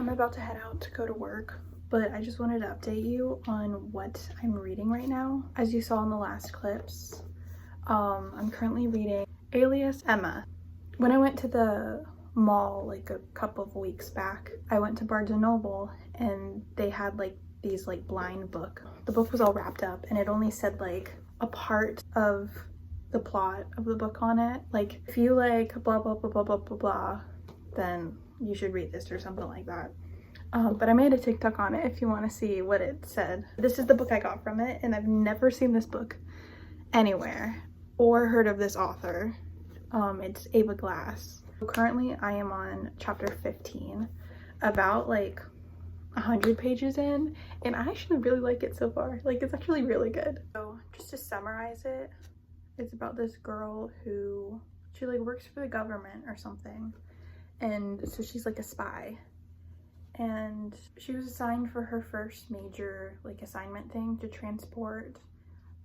I'm about to head out to go to work, but I just wanted to update you on what I'm reading right now. As you saw in the last clips, I'm currently reading Alias Emma. When I went to the mall like a couple of weeks back, I went to Barnes & Noble and they had like these like blind book. The book was all wrapped up and it only said like a part of the plot of the book on it. Like if you like blah blah blah blah blah blah blah, then you should read this or something like that. But I made a TikTok on it if you want to see what it said. This is the book I got from it, and I've never seen this book anywhere or heard of this author. It's Ava Glass. Currently I am on chapter 15, about like 100 pages in, and I actually really like it so far. Like, it's actually really good. So just to summarize it, it's about this girl who, she like works for the government or something, and so she's like a spy, and she was assigned for her first major like assignment thing to transport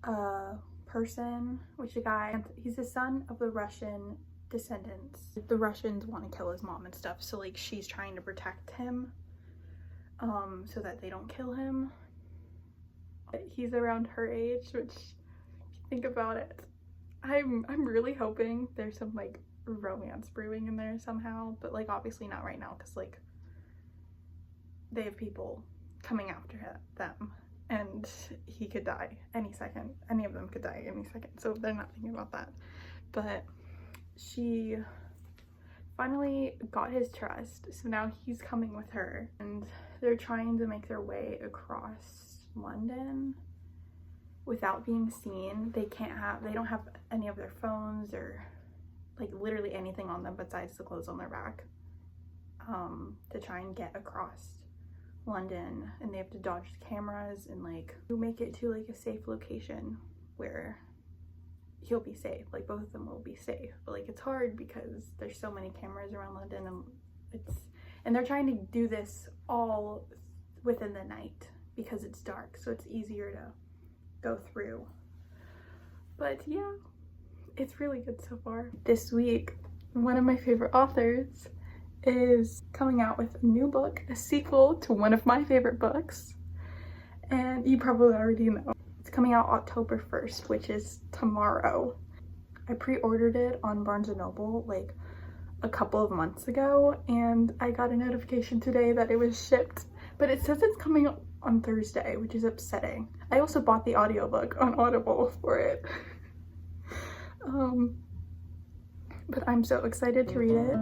a person, which a guy, he's the son of the Russian descendants. The Russians want to kill his mom and stuff, so like she's trying to protect him so that they don't kill him. He's around her age, which, if you think about it, I'm really hoping there's some like romance brewing in there somehow, but like obviously not right now because like they have people coming after them and he could die any second. Any of them could die any second, so they're not thinking about that. But she finally got his trust, so now he's coming with her and they're trying to make their way across London without being seen. They don't have any of their phones or like literally anything on them besides the clothes on their back, to try and get across London, and they have to dodge the cameras and like make it to like a safe location where he'll be safe, like both of them will be safe. But like it's hard because there's so many cameras around London, and they're trying to do this all within the night because it's dark, so it's easier to go through. But yeah, it's really good so far. This week, one of my favorite authors is coming out with a new book, a sequel to one of my favorite books, and you probably already know. It's coming out October 1st, which is tomorrow. I pre-ordered it on Barnes & Noble like a couple of months ago, and I got a notification today that it was shipped, but it says it's coming on Thursday, which is upsetting. I also bought the audiobook on Audible for it. But I'm so excited to read it.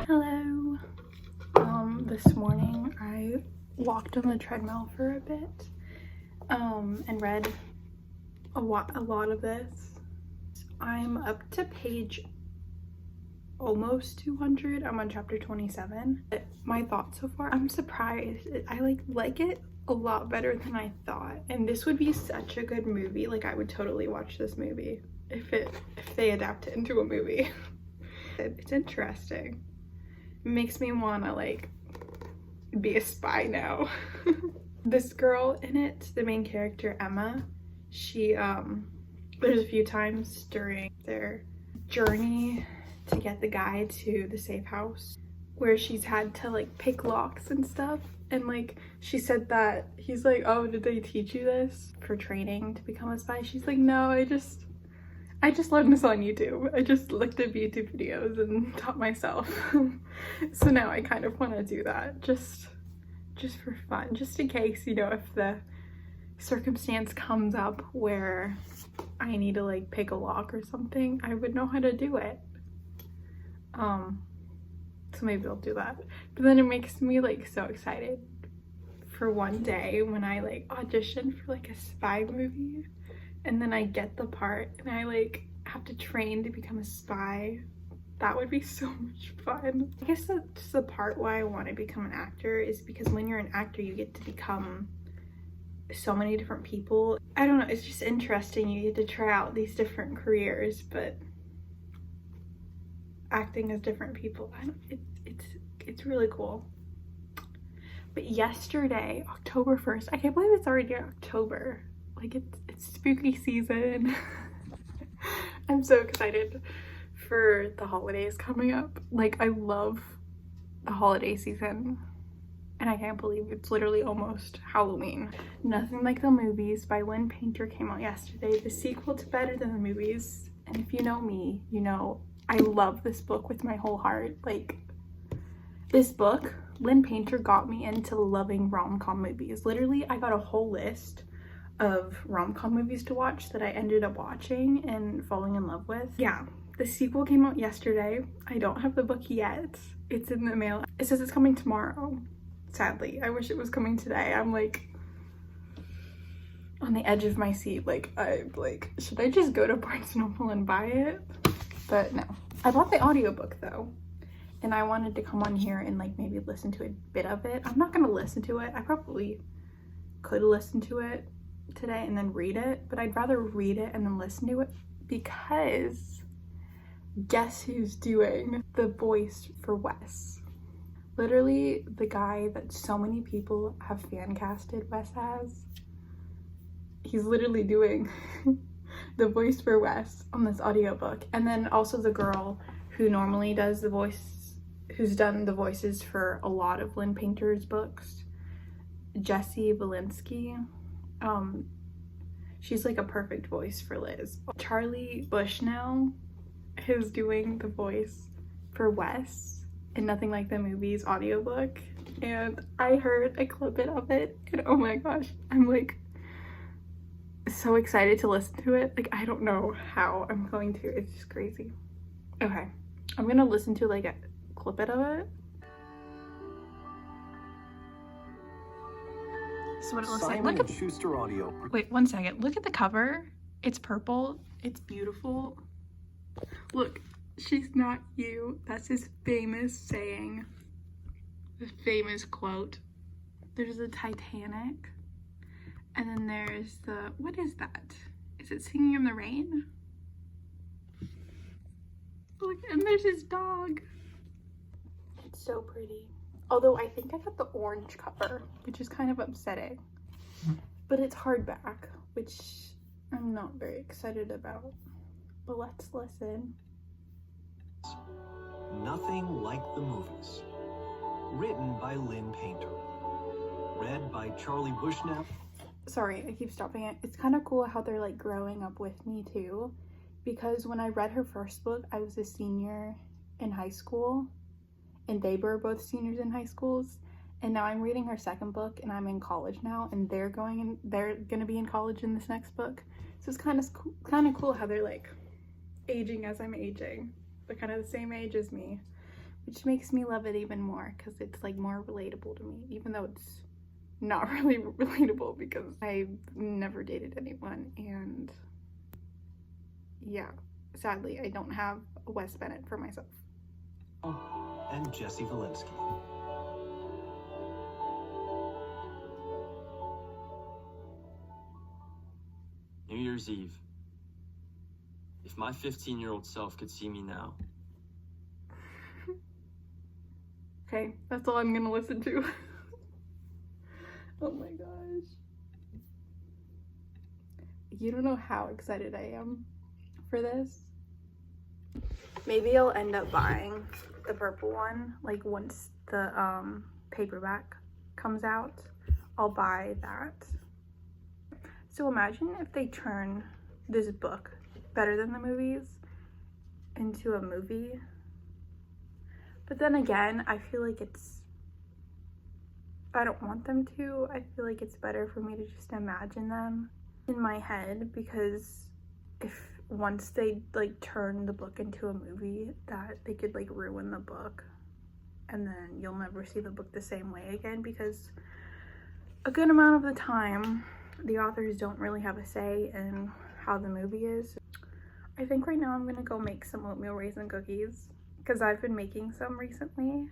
Hello. This morning I walked on the treadmill for a bit, and read a lot of this. I'm up to page almost 200. I'm on chapter 27. My thoughts so far, I'm surprised. I like it a lot better than I thought, and this would be such a good movie. Like I would totally watch this movie if they adapt it into a movie. It's interesting. It makes me want to like be a spy now. This girl in it, the main character Emma, she there's a few times during their journey to get the guy to the safe house where she's had to like pick locks and stuff, and like she said that he's like, oh, did they teach you this for training to become a spy? She's like, no, I just learned this on YouTube. I just looked at YouTube videos and taught myself. So now I kind of want to do that just for fun, just in case, you know, if the circumstance comes up where I need to like pick a lock or something, I would know how to do it. So maybe I'll do that. But then it makes me like so excited for one day when I like audition for like a spy movie, and then I get the part and I like have to train to become a spy. That would be so much fun. I guess that's the part why I want to become an actor, is because when you're an actor you get to become so many different people. I don't know, it's just interesting. You get to try out these different careers, but acting as different people, it's really cool. But yesterday, October 1st, I can't believe it's already October. Like it's spooky season. I'm so excited for the holidays coming up. Like I love the holiday season. And I can't believe it's literally almost Halloween. Nothing Like the Movies by Lynn Painter came out yesterday. The sequel to Better Than the Movies. And if you know me, you know I love this book with my whole heart. Like this book, Lynn Painter got me into loving rom-com movies. Literally, I got a whole list of rom-com movies to watch that I ended up watching and falling in love with. Yeah, the sequel came out yesterday. I don't have the book yet. It's in the mail. It says it's coming tomorrow. Sadly, I wish it was coming today. I'm like on the edge of my seat. Like, should I just go to Barnes & Noble and buy it? But no. I bought the audiobook though, and I wanted to come on here and like maybe listen to a bit of it. I'm not gonna listen to it. I probably could listen to it today and then read it, but I'd rather read it and then listen to it because guess who's doing the voice for Wes? Literally the guy that so many people have fan casted Wes as. He's literally doing the voice for Wes on this audiobook. And then also the girl who normally does the voice, who's done the voices for a lot of Lynn Painter's books, Jessie Valinsky. She's like a perfect voice for Liz. Charlie Bushnell is doing the voice for Wes in Nothing Like the Movies audiobook, and I heard a clip of it and oh my gosh, I'm like so excited to listen to it. Like I don't know how I'm going to. It's just crazy. Okay, I'm gonna listen to like a clip of it. This is what it looks like. Look at Schuster audio. Wait, one second. Look at the cover. It's purple. It's beautiful. Look, she's not you. That's his famous saying. His famous quote. There's the Titanic. And then there's the, what is that? Is it Singing in the Rain? Look, and there's his dog. It's so pretty. Although I think I got the orange cover, which is kind of upsetting. But it's hardback, which I'm not very excited about. But let's listen. Nothing Like the Movies. Written by Lynn Painter. Read by Charlie Bushnell. Sorry, I keep stopping it. It's kind of cool how they're like growing up with me too. Because when I read her first book, I was a senior in high school. And they were both seniors in high schools. And now I'm reading her second book and I'm in college now. And they're gonna be in college in this next book. So it's kind of cool how they're like aging as I'm aging. They're kind of the same age as me, which makes me love it even more because it's like more relatable to me, even though it's not really relatable because I've never dated anyone, and yeah, sadly I don't have a Wes Bennett for myself. And Jessie Valinsky. New Year's Eve. If my 15-year-old self could see me now. Okay, that's all I'm gonna listen to. Oh my gosh. You don't know how excited I am for this. Maybe I'll end up buying the purple one, like once the paperback comes out, I'll buy that. So imagine if they turn this book, Better Than the Movies, into a movie. But then again, I feel like I don't want them to. I feel like it's better for me to just imagine them in my head, because if once they like turn the book into a movie, that they could like ruin the book, and then you'll never see the book the same way again, because a good amount of the time the authors don't really have a say in how the movie is. I think right now I'm gonna go make some oatmeal raisin cookies because I've been making some recently.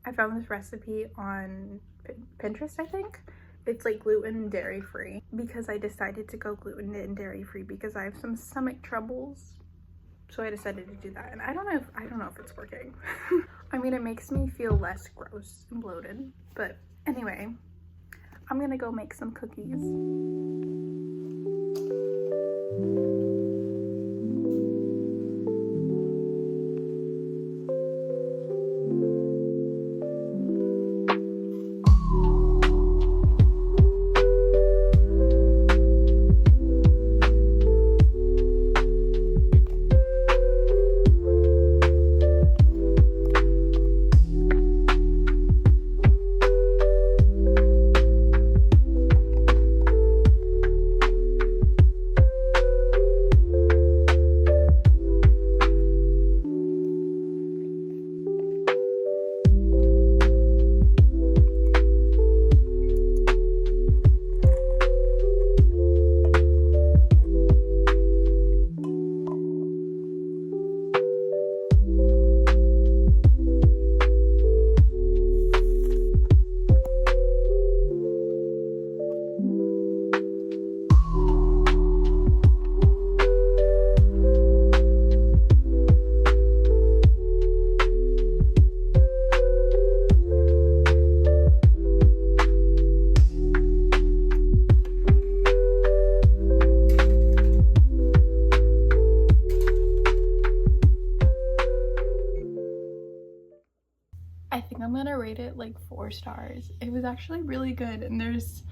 I found this recipe on Pinterest, I think. It's like gluten and dairy free, because I decided to go gluten and dairy free because I have some stomach troubles. So I decided to do that, and I don't know if it's working. I mean, it makes me feel less gross and bloated, but Anyway, I'm gonna go make some cookies. I think I'm gonna rate it like 4 stars. It was actually really good, and there's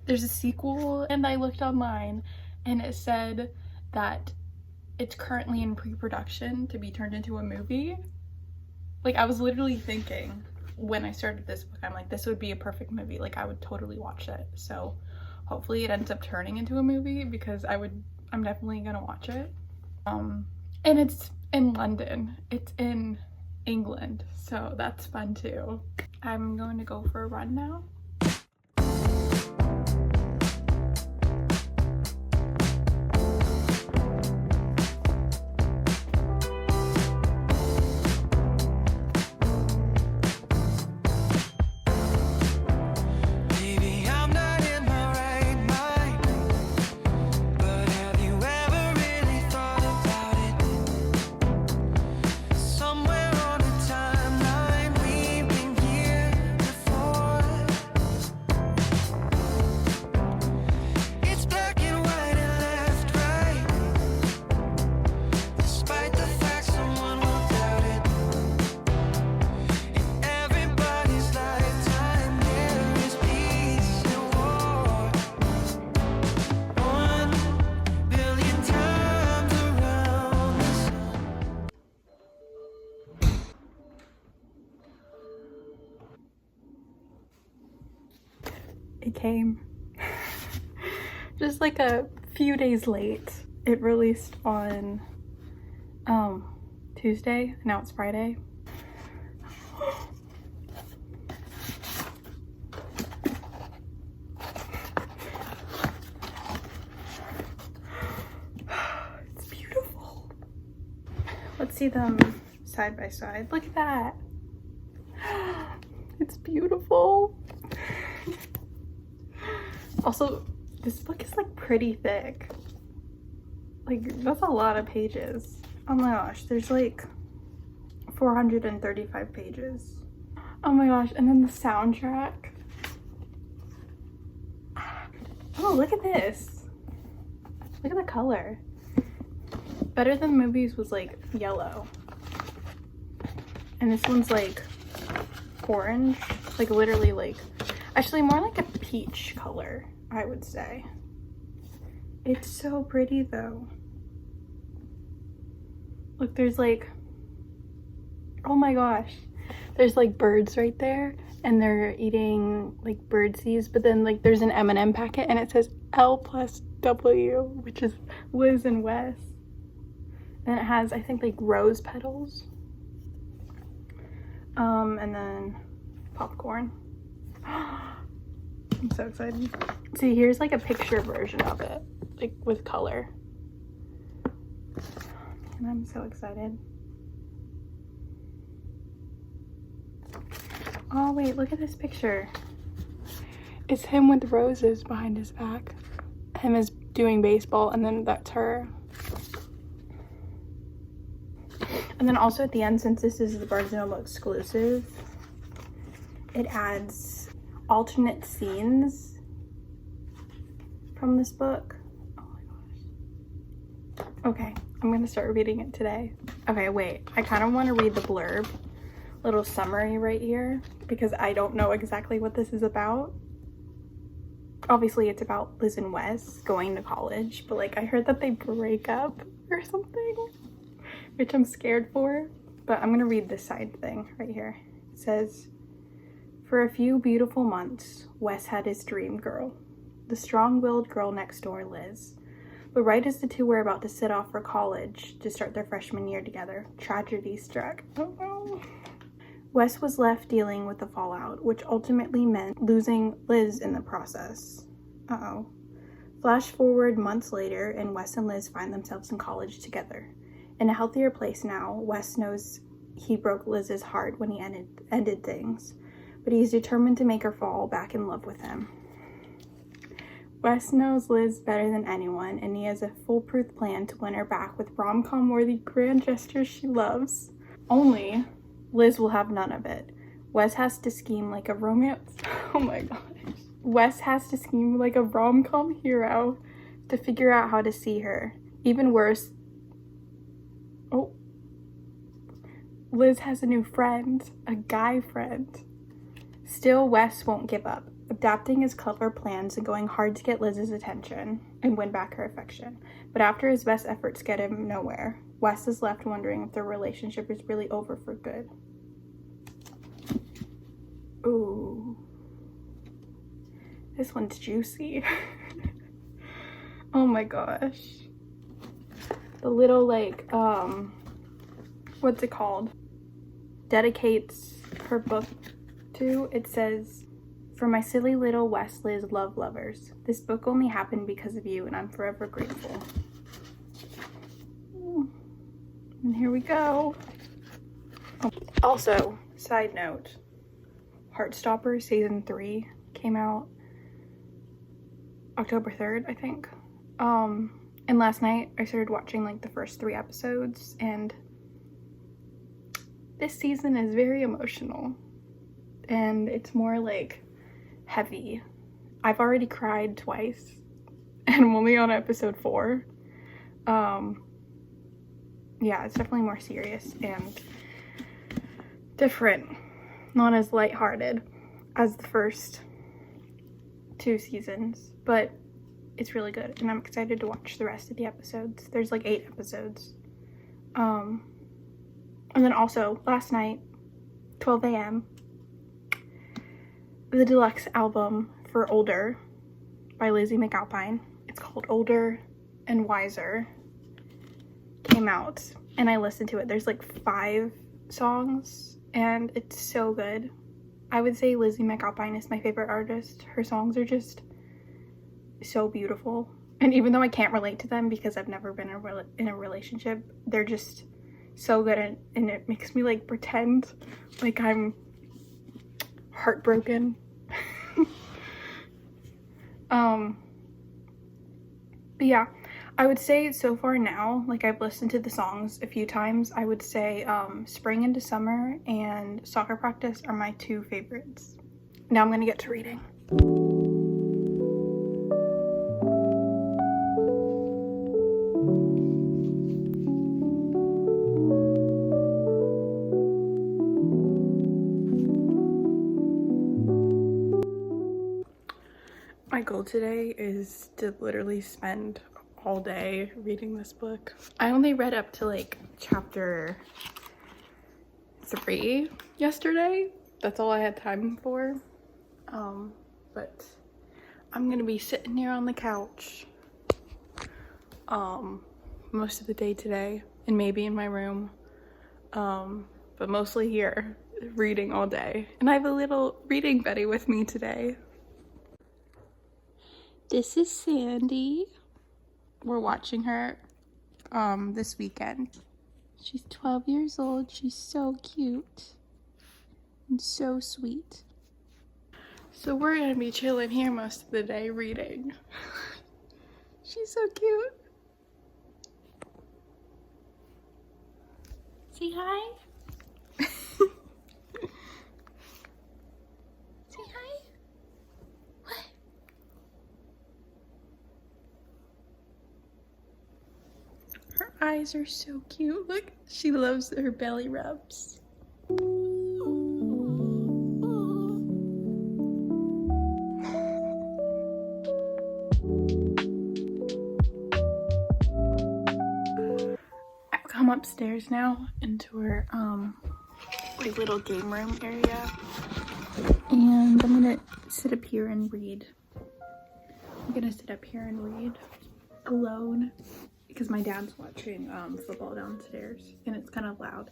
a sequel, and I looked online and it said that it's currently in pre-production to be turned into a movie. Like, I was literally thinking when I started this book, I'm like, this would be a perfect movie. Like, I would totally watch it. So hopefully it ends up turning into a movie, because I'm definitely gonna watch it. And it's in London. It's in England, so that's fun too. I'm going to go for a run now. It came just like a few days late. It released on Tuesday. Now it's Friday. It's beautiful. Let's see them side by side. Look at that. It's beautiful. Also, this book is like pretty thick. Like, that's a lot of pages. Oh my gosh, there's like 435 pages. Oh my gosh, and then the soundtrack. Oh, look at this. Look at the color. Better Than Movies was like yellow. And this one's like orange. Like literally like, actually more like a peach color, I would say. It's so pretty though. Look, there's like, oh my gosh. There's like birds right there and they're eating like birdseeds, but then like there's an M&M packet and it says L+W, which is Liz and Wes. Then it has, I think, like rose petals. And then popcorn. I'm so excited. See, here's like a picture version of it, like with color. And I'm so excited. Oh wait, look at this picture. It's him with roses behind his back. Him is doing baseball, and then that's her. And then also at the end, since this is the Barnes & Noble exclusive, it adds alternate scenes from this book. Oh my gosh. Okay, I'm gonna start reading it today. Okay, wait, I kind of want to read the blurb, little summary right here, because I don't know exactly what this is about. Obviously it's about Liz and Wes going to college, but like I heard that they break up or something, which I'm scared for. But I'm gonna read this side thing right here. It says, for a few beautiful months, Wes had his dream girl, the strong-willed girl next door, Liz. But right as the two were about to set off for college to start their freshman year together, tragedy struck. Oh no. Wes was left dealing with the fallout, which ultimately meant losing Liz in the process. Uh-oh. Flash forward months later, and Wes and Liz find themselves in college together. In a healthier place now, Wes knows he broke Liz's heart when he ended things, but he's determined to make her fall back in love with him. Wes knows Liz better than anyone, and he has a foolproof plan to win her back with rom-com-worthy grand gestures she loves. Only Liz will have none of it. Wes has to scheme like a romance. Oh my gosh. Wes has to scheme like a rom-com hero to figure out how to see her. Even worse, Liz has a new friend, a guy friend. Still, Wes won't give up, adapting his clever plans and going hard to get Liz's attention and win back her affection. But after his best efforts get him nowhere, Wes is left wondering if their relationship is really over for good. Ooh. This one's juicy. Oh my gosh. The little, like, what's it called? Dedicates her book to. It says, for my silly little Wes Liz love lovers, this book only happened because of you, and I'm forever grateful. And here we go. Oh. Also, side note, Heartstopper season 3 came out October 3rd, I think. And last night I started watching like the first 3 episodes, and this season is very emotional and it's more like heavy. I've already cried twice and I'm only on episode 4. Yeah, it's definitely more serious and different, not as lighthearted as the first 2 seasons, but it's really good and I'm excited to watch the rest of the episodes. There's like 8 episodes. And then also last night, 12 a.m., the deluxe album for Older by Lizzie McAlpine, it's called Older and Wiser, came out and I listened to it. There's like 5 songs and it's so good. I would say Lizzie McAlpine is my favorite artist. Her songs are just so beautiful, and even though I can't relate to them because I've never been in a relationship, they're just so good, and it makes me like pretend like I'm heartbroken. But yeah, I would say so far now, like I've listened to the songs a few times, I would say Spring into Summer and Soccer Practice are my 2 favorites. Now I'm gonna get to reading. My goal today is to literally spend all day reading this book. I only read up to like chapter 3 yesterday. That's all I had time for. But I'm gonna be sitting here on the couch most of the day today, and maybe in my room, but mostly here reading all day. And I have a little reading buddy with me today. This is Sandy. We're watching her this weekend. She's 12 years old. She's so cute and so sweet. So we're gonna be chilling here most of the day reading. She's so cute. Say hi. Say hi. eyes are so cute. Look, she loves her belly rubs. I've come upstairs now into her like little game room area, and I'm gonna sit up here and read. Alone because my dad's watching football downstairs and it's kind of loud,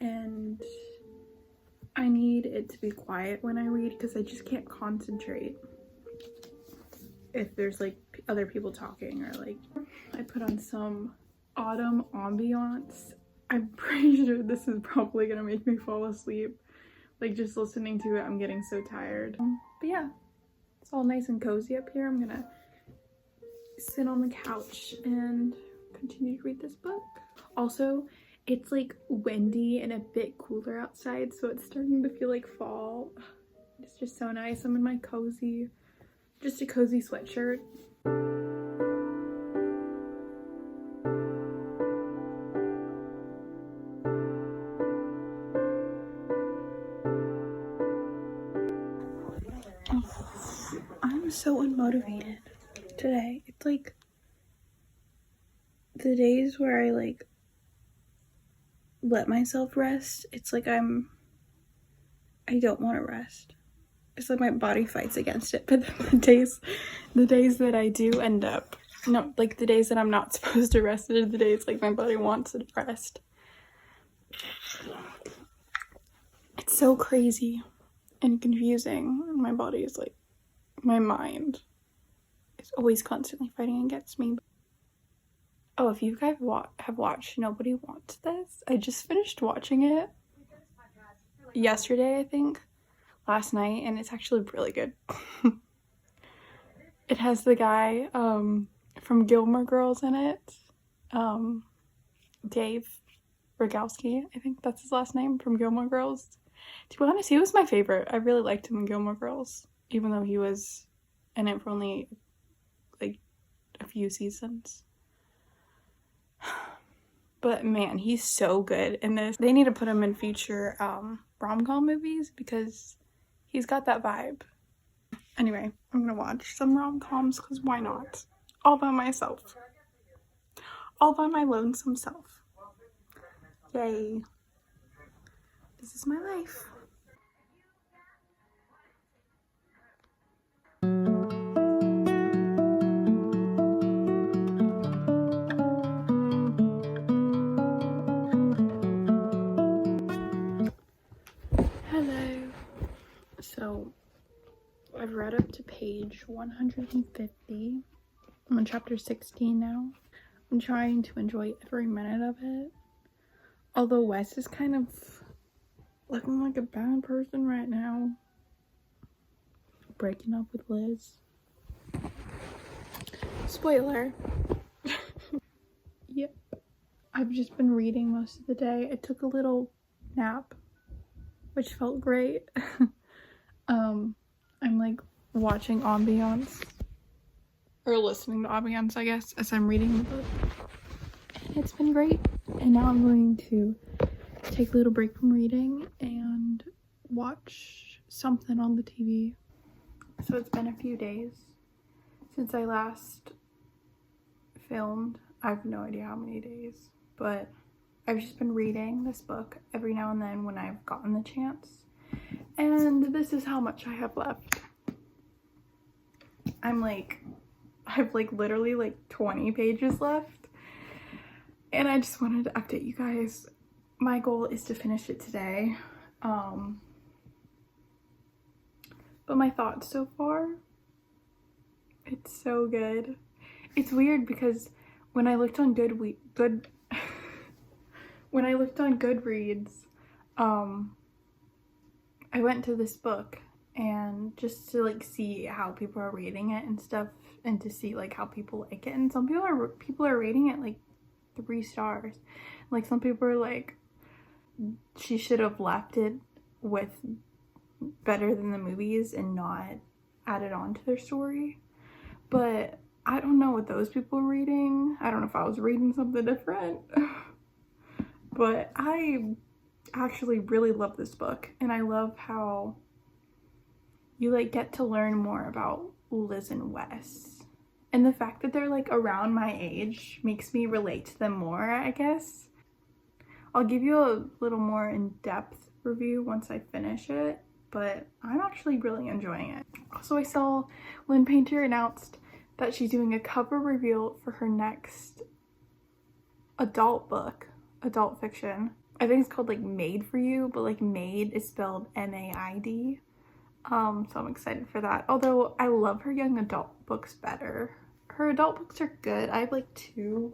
and I need it to be quiet when I read because I just can't concentrate if there's like other people talking, or like I put on some autumn ambiance. I'm pretty sure this is probably gonna make me fall asleep. Like just listening to it, I'm getting so tired. But yeah, it's all nice and cozy up here. I'm gonna sit on the couch and continue to read this book. Also, it's like windy and a bit cooler outside, so it's starting to feel like fall. It's just so nice. I'm in my cozy, just a cozy sweatshirt. I'm so unmotivated today. It's like the days where I like let myself rest, it's like I don't want to rest. It's like my body fights against it. But the days that I do end up, no, like the days that I'm not supposed to rest are the days like my body wants to rest. It's so crazy and confusing. My body is like, my mind is always constantly fighting against me. Oh, if you guys have watched Nobody Wants This, I just finished watching it yesterday, I think, last night, and it's actually really good. It has the guy from Gilmore Girls in it, Dave Rogowski, I think that's his last name, from Gilmore Girls. To be honest, he was my favorite. I really liked him in Gilmore Girls, even though he was in it for only like a few seasons. But man, he's so good in this. They need to put him in future rom-com movies because he's got that vibe. Anyway, I'm gonna watch some rom-coms because why not? All by myself. All by my lonesome self. Yay. This is my life. Hello. So, I've read up to page 150. I'm on chapter 16 now. I'm trying to enjoy every minute of it. Although Wes is kind of looking like a bad person right now. Breaking up with Liz. Spoiler. Yep. I've just been reading most of the day. I took a little nap, which felt great. I'm like watching ambiance, or listening to ambiance, I guess, as I'm reading the book. And it's been great. And now I'm going to take a little break from reading and watch something on the TV. So it's been a few days since I last filmed. I have no idea how many days, but I've just been reading this book every now and then when I've gotten the chance. And this is how much I have left. I've literally 20 pages left. And I just wanted to update you guys. My goal is to finish it today. But my thoughts so far, it's so good. It's weird because when I looked on Goodreads, I went to this book and just to see how people are rating it and stuff, and to see how people like it. And some people are rating it 3 stars. Some people are she should have left it with better than the movies and not added on to their story. But I don't know what those people were reading. I don't know if I was reading something different. But I actually really love this book, and I love how you like get to learn more about Liz and Wes. And the fact that they're like around my age makes me relate to them more, I guess. I'll give you a little more in-depth review once I finish it, but I'm actually really enjoying it. Also, I saw Lynn Painter announced that she's doing a cover reveal for her next adult book, adult fiction. I think it's called like Made for You, but like Made is spelled M-A-I-D. So I'm excited for that. Although I love her young adult books better. Her adult books are good. I have like two.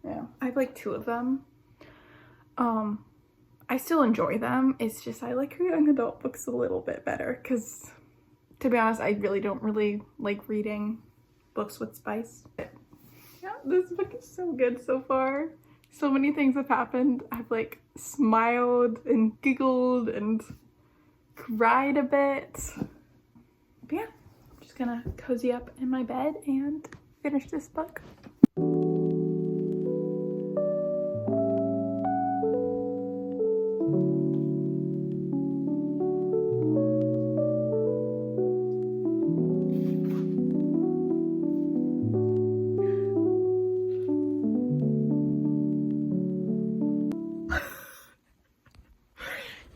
Yeah, I have like two of them. I still enjoy them. It's just I like her young adult books a little bit better because, to be honest, I really don't like reading books with spice. Yeah, this book is so good so far. So many things have happened. I've like smiled and giggled and cried a bit. But yeah, I'm just gonna cozy up in my bed and finish this book.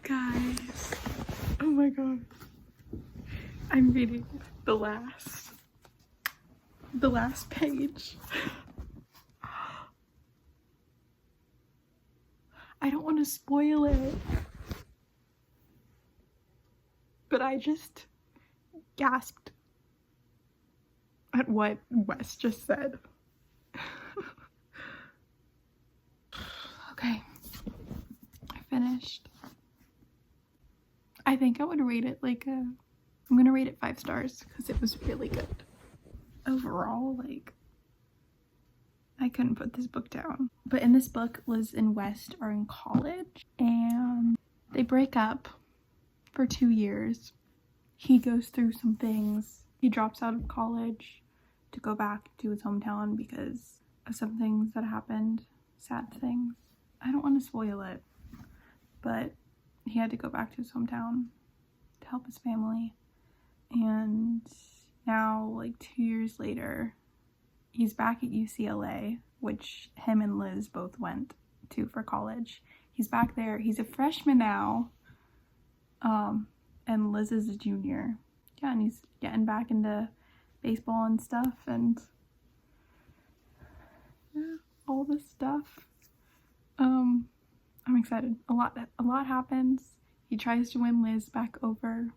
Guys, oh my god, I'm reading the last page. I don't want to spoil it, but I just gasped at what Wes just said. Okay, I finished. I think I would rate it like I'm gonna rate it 5 stars because it was really good. Overall, like, I couldn't put this book down. But in this book, Liz and Wes are in college and they break up for 2 years. He goes through some things. He drops out of college to go back to his hometown because of some things that happened, sad things. I don't want to spoil it, but he had to go back to his hometown to help his family. And now, like 2 years later, he's back at UCLA, which him and Liz both went to for college. He's back there. He's a freshman now, and Liz is a junior. Yeah, and he's getting back into baseball and stuff, and yeah, all this stuff. I'm excited. A lot happens. He tries to win Liz back over,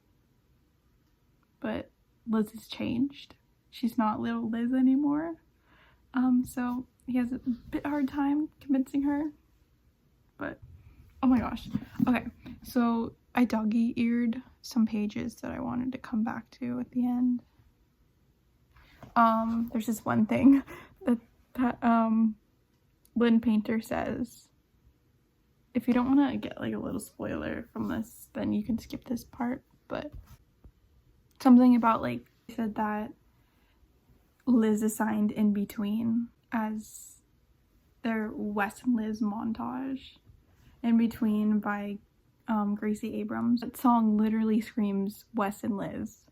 but Liz has changed. She's not little Liz anymore. So he has a bit hard time convincing her, but oh my gosh. Okay, so I doggy-eared some pages that I wanted to come back to at the end. There's this one thing that Lynn Painter says. If you don't want to get like a little spoiler from this, then you can skip this part, but something about like, he said that Liz assigned in between as their Wes and Liz montage. In Between by Gracie Abrams. That song literally screams Wes and Liz.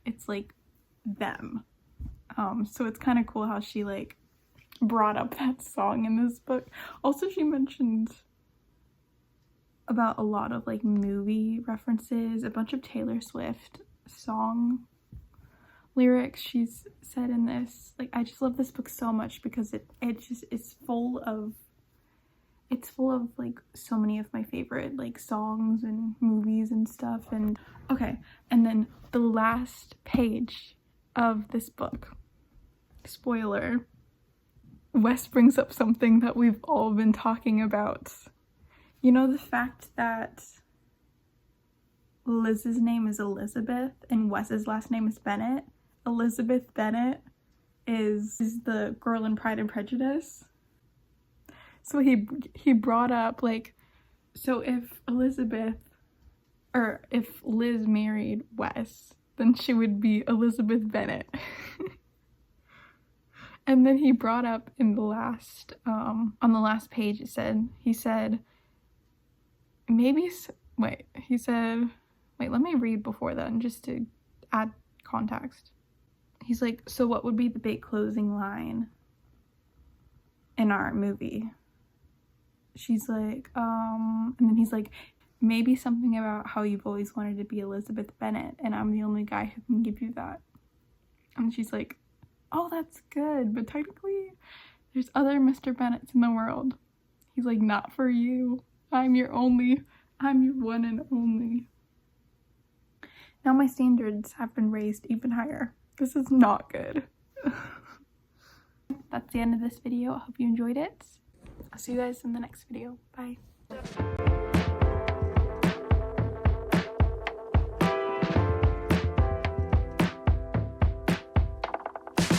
It's like them. So it's kind of cool how she like brought up that song in this book. Also, she mentioned about a lot of like movie references, a bunch of Taylor Swift song lyrics she's said in this. Like, I just love this book so much because it's full of like so many of my favorite like songs and movies and stuff. And okay, and then the last page of this book, spoiler, Wes brings up something that we've all been talking about. You know, the fact that Liz's name is Elizabeth and Wes's last name is Bennett. Elizabeth Bennet is the girl in Pride and Prejudice. So he brought up like, so if Liz married Wes, then she would be Elizabeth Bennet. And then he brought up in the last, on the last page, he said, wait, let me read before then, just to add context. He's like, so what would be the big closing line in our movie? She's like, and then he's like, maybe something about how you've always wanted to be Elizabeth Bennet, and I'm the only guy who can give you that. And she's like, oh, that's good, but technically there's other Mr. Bennets in the world. He's like, not for you. I'm your one and only. Now my standards have been raised even higher. This is not good. That's the end of this video. I hope you enjoyed it. I'll see you guys in the next video. Bye.